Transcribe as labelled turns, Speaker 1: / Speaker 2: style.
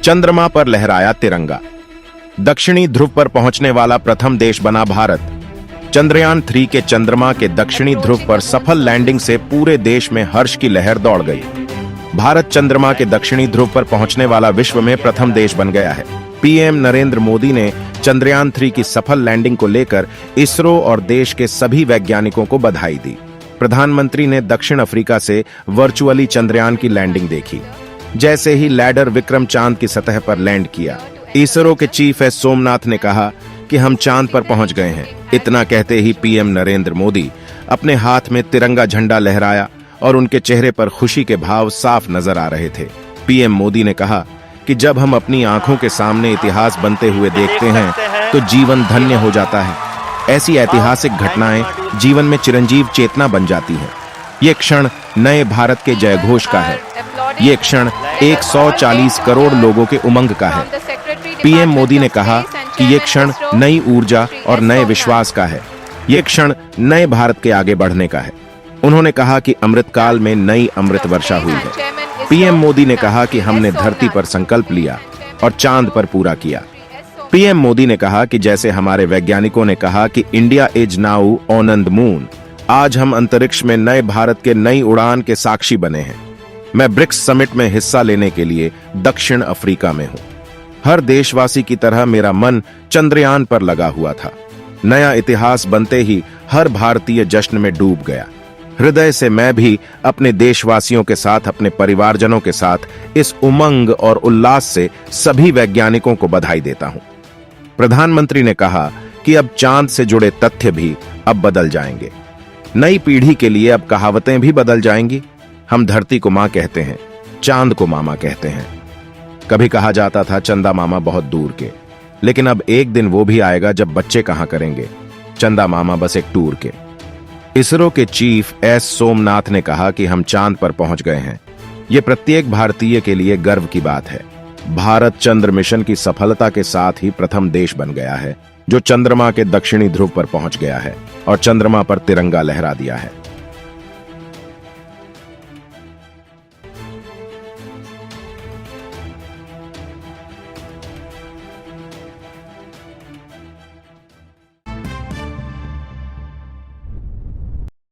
Speaker 1: चंद्रमा पर लहराया तिरंगा। दक्षिणी ध्रुव पर पहुंचने वाला प्रथम देश बना भारत। चंद्रयान 3 के चंद्रमा के दक्षिणी ध्रुव पर सफल लैंडिंग से पूरे देश में हर्ष की लहर दौड़ गई। भारत चंद्रमा के दक्षिणी ध्रुव पर पहुंचने वाला विश्व में प्रथम देश बन गया है। पीएम नरेंद्र मोदी ने चंद्रयान 3 की सफल लैंडिंग को लेकर इसरो और देश के सभी वैज्ञानिकों को बधाई दी। प्रधानमंत्री ने दक्षिण अफ्रीका से वर्चुअली चंद्रयान की लैंडिंग देखी। जैसे ही लैंडर विक्रम चांद की सतह पर लैंड किया, इसरो के चीफ एस सोमनाथ ने कहा कि हम चांद पर पहुंच गए हैं। इतना कहते ही पीएम नरेंद्र मोदी अपने हाथ में तिरंगा झंडा लहराया और उनके चेहरे पर खुशी के भाव साफ नजर आ रहे थे। पीएम मोदी ने कहा कि जब हम अपनी आंखों के सामने इतिहास बनते हुए देखते हैं तो जीवन धन्य हो जाता है। ऐसी ऐतिहासिक घटनाएं जीवन में चिरंजीव चेतना बन जाती हैं। ये क्षण नए भारत के जयघोष का है। ये क्षण 140 करोड़ लोगों के उमंग का है। पीएम मोदी ने कहा कि ये क्षण नई ऊर्जा और नए विश्वास का है। ये क्षण नए भारत के आगे बढ़ने का है। उन्होंने कहा कि अमृतकाल में नई अमृत वर्षा हुई है। पीएम मोदी ने कहा कि हमने धरती पर संकल्प लिया और चांद पर पूरा किया। पीएम मोदी ने कहा कि जैसे हमारे वैज्ञानिकों ने कहा कि India is now on the moon, आज हम अंतरिक्ष में नए भारत के नई उड़ान के साक्षी बने हैं। मैं ब्रिक्स समिट में हिस्सा लेने के लिए दक्षिण अफ्रीका में हूं। हर देशवासी की तरह मेरा मन चंद्रयान पर लगा हुआ था। नया इतिहास बनते ही हर भारतीय जश्न में डूब गया। हृदय से मैं भी अपने देशवासियों के साथ, अपने परिवारजनों के साथ इस उमंग और उल्लास से सभी वैज्ञानिकों को बधाई देता हूं। प्रधानमंत्री ने कहा कि अब चांद से जुड़े तथ्य भी अब बदल जाएंगे। नई पीढ़ी के लिए अब कहावतें भी बदल जाएंगी। हम धरती को मां कहते हैं, चांद को मामा कहते हैं। कभी कहा जाता था चंदा मामा बहुत दूर के, लेकिन अब एक दिन वो भी आएगा जब बच्चे कहां करेंगे चंदा मामा बस एक टूर के। इसरो के चीफ एस सोमनाथ ने कहा कि हम चांद पर पहुंच गए हैं। ये प्रत्येक भारतीय के लिए गर्व की बात है। भारत चंद्र मिशन की सफलता के साथ ही प्रथम देश बन गया है जो चंद्रमा के दक्षिणी ध्रुव पर पहुंच गया है और चंद्रमा पर तिरंगा लहरा दिया है।